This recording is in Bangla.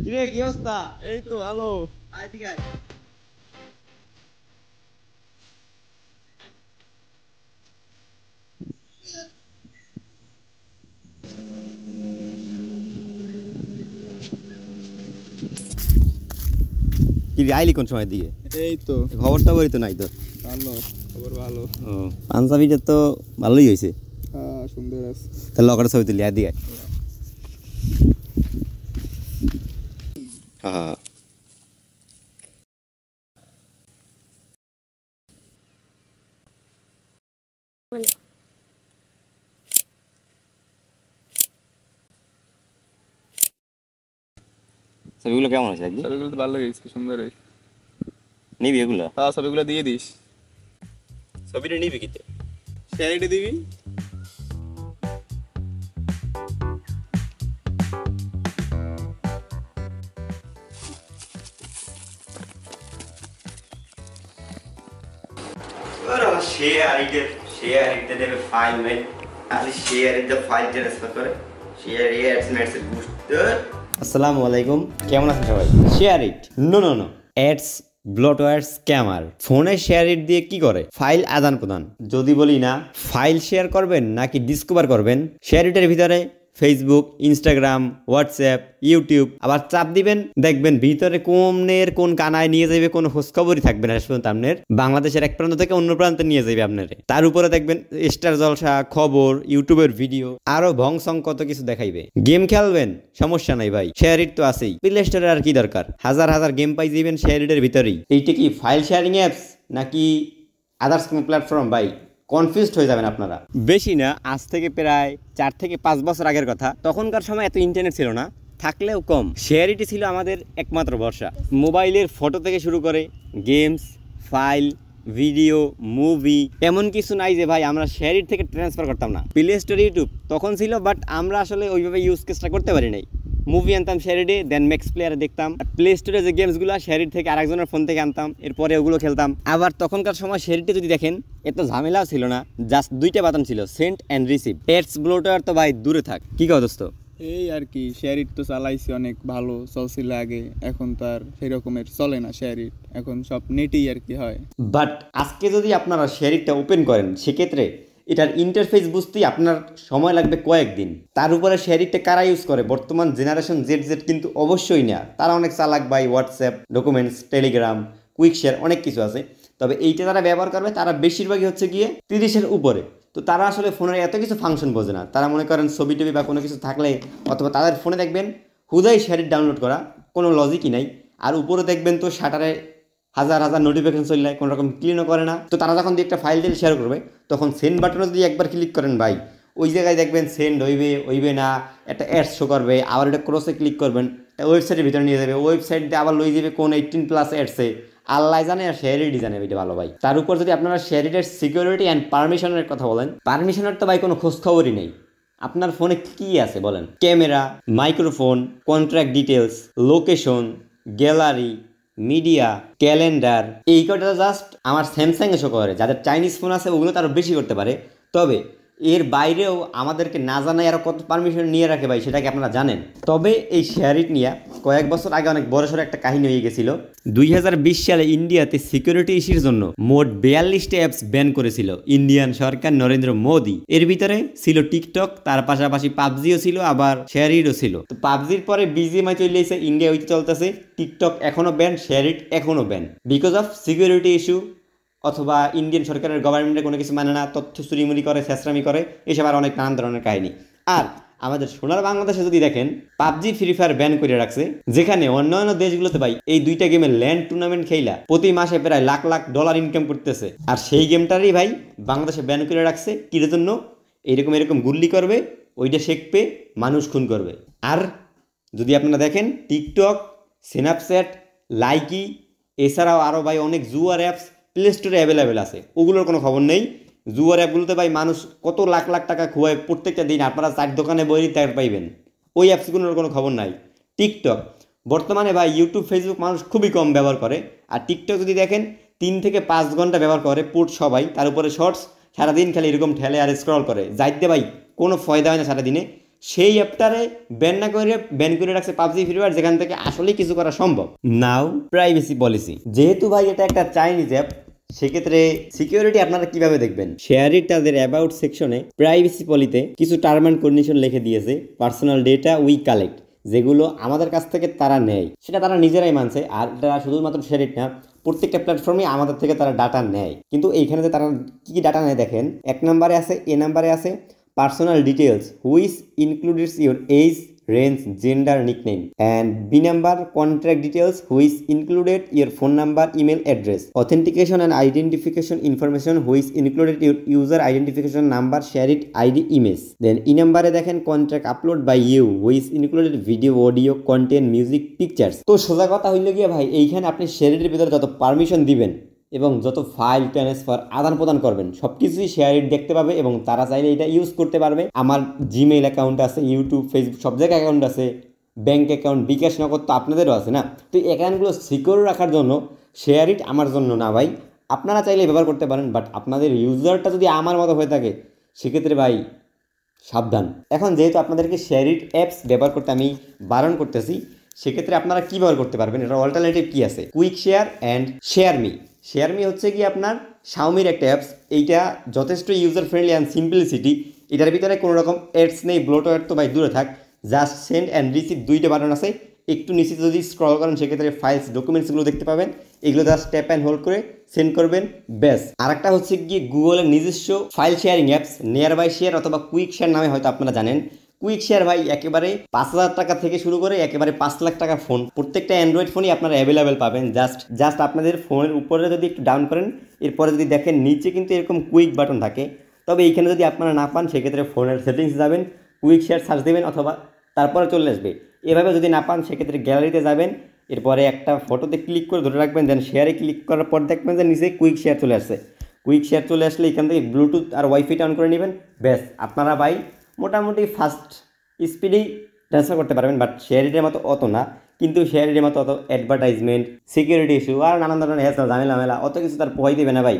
কিরে কি অবস্থা? এই তো ভালো। আয় ঠিক আছে। কি রে, আইলি কোন সময় দিকে? এই তো খবরটা বলি তো নাই তোর। ভালো, খবর ভালো। ও, পাঞ্জাবিটা তো ভালোই হয়েছে। হ্যাঁ, সুন্দর আছে। তাহলে লকারে ছবি তুলি আর দিকে। হ্যাঁ, ছবিগুলো কেমন আছে একদিন? ছবিগুলো তো ভালো হয়েছে, সুন্দর হয়েছে। নিবি এগুলো? হ্যাঁ, ছবিগুলো দিয়ে দিস। ছবিটা নিবি কিতে? স্যালারি দিবি। শেয়ার দেবে ফাইল মেল খালি শেয়ারের যে ফাইল ট্রান্সফার করে শেয়ার অ্যাডস ম্যাটস বুস্টার। আসসালামু আলাইকুম, কেমন আছেন সবাই? SHAREit no no no ads bloatware scammer. ফোনে শেয়ার ইট দিয়ে কি করে? ফাইল আদান প্রদান। যদি বলি না ফাইল শেয়ার করবেন নাকি ডিসকভার করবেন, শেয়ার ইটের ভিতরে ফেসবুক, ইনস্টাগ্রাম, হোয়াটসঅ্যাপ, ইউটিউব, আবার চাপ দিবেন দেখবেন ভিতরে কোন কানায় নিয়ে যাবে, কোনো খোঁজখবরই থাকবে না। আপনার বাংলাদেশের এক প্রান্ত থেকে অন্য প্রান্তে নিয়ে যাবে আপনার। তার উপরে দেখবেন স্টার জলসা, খবর, ইউটিউবের ভিডিও, আরো ভংসং কত কিছু দেখাইবে। গেম খেলবেন, সমস্যা নাই ভাই, শেয়ার ইট তো আছেই। প্লে স্টোরে আর কি দরকার, হাজার হাজার গেম পাই যাবেন শেয়ার ইটের ভিতরেই। এইটা কি ফাইল শেয়ারিং অ্যাপস নাকি আদার্স কোনো প্ল্যাটফর্ম? ভাই কনফিউজড হয়ে যাবেন আপনারা। বেশি না, আজ থেকে প্রায় 4 থেকে 5 বছর আগের কথা। তখনকার সময় এত ইন্টারনেট ছিল না, থাকলেও কম। শেয়ারিটি ছিল আমাদের একমাত্র ভরসা। মোবাইলের ফটো থেকে শুরু করে গেমস, ফাইল, ভিডিও, মুভি, এমন কিছু নাই যে ভাই আমরা শেয়ারিট থেকে ট্রান্সফার করতাম না। প্লে স্টোর, ইউটিউব তখন ছিল, বাট আমরা আসলে ওইভাবে ইউজ কেসটা করতে পারি নাই। মুভি আনতাম শেয়ারিডে, দেন ম্যাক্স প্লেয়ারে দেখতাম। প্লে স্টোরে যে গেমসগুলো শেয়ারিড থেকে আরেকজনের ফোন থেকে আনতাম, এরপরে ওগুলো খেলতাম। আবার তখনকার সময় শেয়ারিডে যদি দেখেন এত ঝামেলাও ছিল না, জাস্ট 2টা বাটন ছিল, সেন্ড অ্যান্ড রিসিভ। অ্যাডস ব্লোটার তো ভাই দূরে থাক। কি কও দোস্ত? এই আর কি, শেয়ারিট তো চালাইছি, অনেক ভালো চলছিল আগে। এখন তো আর সেই রকমের চলে না শেয়ারিট, এখন সব নেটেই আর কি হয়। বাট আজকে যদি আপনারা শেয়ারিটটা ওপেন করেন, সেক্ষেত্রে এটার ইন্টারফেস বুঝতেই আপনার সময় লাগবে কয়েকদিন। তার উপরে শেয়ারিটটা কারা ইউজ করে? বর্তমান জেনারেশন জেড কিন্তু অবশ্যই না, তারা অনেক চালাক ভাই। WhatsApp, documents, Telegram, quick share, অনেক কিছু আছে। তবে এইটা যারা ব্যবহার করবে তারা বেশিরভাগই হচ্ছে গিয়ে 30-এর উপরে। তো তারা আসলে ফোনের এত কিছু ফাংশন বোঝে না। তারা মনে করেন ছবি টবি বা কোনো কিছু থাকলে, অথবা তাদের ফোনে দেখবেন হুদাই শেয়ারিট ডাউনলোড করা, কোনো লজিকই নাই। আর উপরে দেখবেন তো শাটারে হাজার হাজার নোটিফিকেশন চলে যায়, কোনো রকম ক্লিনও করে না। তো তারা যখন দিয়ে একটা ফাইল দিয়ে শেয়ার করবে, তখন সেন্ড বাটনে যদি একবার ক্লিক করেন ভাই, ওই জায়গায় দেখবেন সেন্ড হইবে না, একটা অ্যাডস শো করবে। আবার এটা ক্রসে ক্লিক করবেন, ওয়েবসাইটের ভিতরে নিয়ে যাবে, ওয়েবসাইট দিয়ে আবার লই যাবে কোন 18+ অ্যাডসে। আল্লাহ জানে আর শেয়ারিটই জানে এটা ভালো ভাই। তার উপর যদি আপনারা শেয়ারিটের সিকিউরিটি অ্যান্ড পারমিশনের কথা বলেন, পারমিশনের তো ভাই কোনো খোঁজ খবরই নেই। আপনার ফোনে কি আছে বলেন? Camera, microphone, contract details, location, gallery, media, calendar, এই কটা জাস্ট আমার স্যামসাংয়ে শো করে। যাদের চাইনিজ ফোন আছে ওগুলো তো আরও বেশি করতে পারে। তবে এর বাইরেও আমাদেরকে না জানাই আরও কত পারমিশন নিয়ে রাখে ভাই, সেটা কি আপনারা জানেন? তবে এই শেয়ারিট নিয়ে কয়েক বছর আগে অনেক বড়সড় একটা কাহিনী হয়ে গেছিল। 2020 সালে ইন্ডিয়াতে সিকিউরিটি ইস্যুর জন্য মোট 42টা অ্যাপস ব্যান করেছিল ইন্ডিয়ান সরকার, নরেন্দ্র মোদী। এর ভিতরে ছিল টিকটক, তার পাশাপাশি পাবজিও ছিল, আবার শেয়ারিটও ছিল। তো পাবজির পরে বিজিএমআই চলে এসে ইন্ডিয়া হইতে চলতেছে। টিকটক এখনও ব্যান, শেয়ারিট এখনও ban, because of security issue, অথবা ইন্ডিয়ান সরকারের গভর্নমেন্টের কোনো কিছু মানে না, তথ্য চুরিমুরি করে, শেষরামি করে, এসব আর অনেক নানান ধরনের কাহিনী। আর আমাদের সোনার বাংলাদেশে যদি দেখেন, পাবজি, ফ্রি ফায়ার ব্যান করে রাখছে, যেখানে অন্যান্য দেশগুলোতে ভাই এই 2টা গেমের ল্যান্ড টুর্নামেন্ট খেলা প্রতি মাসে প্রায় লাখ লাখ ডলার ইনকাম করতেছে। আর সেই গেমটারই ভাই বাংলাদেশে ব্যান করে রাখছে। কির জন্য? এরকম গুল্লি করবে, ওইটা শেখবে, মানুষ খুন করবে। আর যদি আপনারা দেখেন টিকটক, স্ন্যাপচ্যাট, লাইকি, এছাড়াও আরও ভাই অনেক জুয়ার অ্যাপস প্লে স্টোরে অ্যাভেলেবেল আছে, ওগুলোর কোনো খবর নেই। জুয়ার অ্যাপগুলোতে ভাই মানুষ কত লাখ লাখ টাকা খুয়ায় প্রত্যেকটা দিন, আপনারা 4 দোকানে বই টাকা পাইবেন। ওই অ্যাপসগুলোর কোনো খবর নাই। টিকটক বর্তমানে ভাই ইউটিউব, ফেসবুক মানুষ খুবই কম ব্যবহার করে। আর টিকটক যদি দেখেন 3 থেকে 5 ঘন্টা ব্যবহার করে পুট সবাই। তার উপরে শর্টস সারাদিন খালি এরকম ঠেলে আর স্ক্রল করে যাইতে ভাই কোনো ফয়দা হয় না সারাদিনে। সেই অ্যাপটারে ব্যান না করে ব্যান করে রাখছে পাবজি ফ্রি ফায়ার, যেখান থেকে আসলে কিছু করা সম্ভব। নাও প্রাইভেসি পলিসি, যেহেতু ভাই এটা একটা চাইনিজ অ্যাপ, সেক্ষেত্রে সিকিউরিটি আপনারা কিভাবে দেখবেন? শেয়ারিট তাদের অ্যাবাউট সেকশনে প্রাইভেসি পলিতে কিছু টার্ম অ্যান্ড কন্ডিশন লিখে দিয়েছে, পার্সোনাল ডেটা উই কালেক্ট, যেগুলো আমাদের কাছ থেকে তারা নেয় সেটা তারা নিজেরাই মানছে। আর এটা শুধুমাত্র শেয়ারিট না, প্রত্যেকটা প্ল্যাটফর্মে আমাদের থেকে তারা ডাটা নেয়। কিন্তু এইখানে যে তারা কী ডাটা নেয় দেখেন, 1 নম্বরে আছে, এ নাম্বারে আছে personal details which includes your age, range, gender, nickname, and B number contact details which included your phone number, email address, authentication and identification information which included your user identification number, SHAREit ID, image. Then E নাম্বারে দেখেন contact upload by you which included video, audio, content, music, pictures. তো সোজা কথা হইল গিয়ে ভাই, এইখানে আপনি শেয়ারিটের ভিতরে যত পারমিশন দিবেন এবং যত ফাইল ট্রান্সফার আদান প্রদান করবেন সব কিছুই শেয়ারিট দেখতে পাবে এবং তারা চাইলে এটা ইউজ করতে পারবে। আমার জিমেইল অ্যাকাউন্ট আছে, ইউটিউব, ফেসবুক, সব জায়গায় অ্যাকাউন্ট আছে, ব্যাঙ্ক অ্যাকাউন্ট, বিকাশ, নগদ তো আপনাদেরও আছে না। তো এই অ্যাকাউন্টগুলো সিকিউর রাখার জন্য শেয়ারিট আমার জন্য না ভাই, আপনারা চাইলে ব্যবহার করতে পারেন, বাট আপনাদের ইউজারটা যদি আমার মতো হয়ে থাকে সেক্ষেত্রে ভাই সাবধান। এখন যেহেতু আপনাদেরকে শেয়ারিট অ্যাপস ব্যবহার করতে আমি বারণ করতেছি, সেক্ষেত্রে আপনারা কী ব্যবহার করতে পারবেন, এটা অল্টারনেটিভ কী আছে? Quick share and ShareMe. ShareMe হচ্ছে কি আপনার শাওমির একটা অ্যাপস, এইটা যথেষ্ট ইউজার ফ্রেন্ডলি অ্যান্ড সিম্পলিসিটি। এটার ভিতরে কোনো রকম অ্যাডস নেই, ব্লোটওয়্যার তো ভাই দূরে থাক, জাস্ট সেন্ড অ্যান্ড রিসিভ দুইটা বাটন আছে। একটু নিচে যদি স্ক্রল করেন সেক্ষেত্রে ফাইলস, ডকুমেন্টসগুলো দেখতে পাবেন, এগুলো জাস্ট ট্যাপ অ্যান্ড হোল্ড করে সেন্ড করবেন, ব্যাস। আর একটা হচ্ছে গিয়ে গুগলের নিজস্ব file sharing apps nearby share অথবা কুইক শেয়ার নামে হয়তো আপনারা জানেন। কুইক শেয়ার ভাই একেবারে 5,000 টাকা থেকে শুরু করে একেবারে 5 লাখ টাকা ফোন, প্রত্যেকটা অ্যান্ড্রয়েড ফোনই আপনারা অ্যাভেলেবেল পাবেন। জাস্ট আপনাদের ফোনের উপরে যদি একটু ডাউন করেন, এরপরে যদি দেখেন নিচে কিন্তু এরকম কুইক বাটন থাকে। তবে এইখানে যদি আপনারা না পান সেক্ষেত্রে ফোনের সেটিংস যাবেন, কুইক শেয়ার সার্চ দেবেন অথবা তারপরে চলে আসবে। এভাবে যদি না পান সেক্ষেত্রে গ্যালারিতে যাবেন, এরপরে একটা ফটোতে ক্লিক করে ধরে রাখবেন, দেন শেয়ারে ক্লিক করার পর দেখবেন যে নিচে কুইক শেয়ার চলে আসছে। কুইক শেয়ার চলে আসলে এখান থেকে ব্লুটুথ আর ওয়াইফাইটা অন করে নেবেন, ব্যাস আপনারা ভাই মোটামুটি ফাস্ট স্পিডেই ট্রান্সফার করতে পারবেন। বাট শেয়ারিটের মতো অত না, কিন্তু শেয়ারিটের মতো অত অ্যাডভার্টাইজমেন্ট, সিকিউরিটি ইস্যু আর নানান ধরনের ঝামেলা অত কিছু তার পোহাই দেবে না ভাই।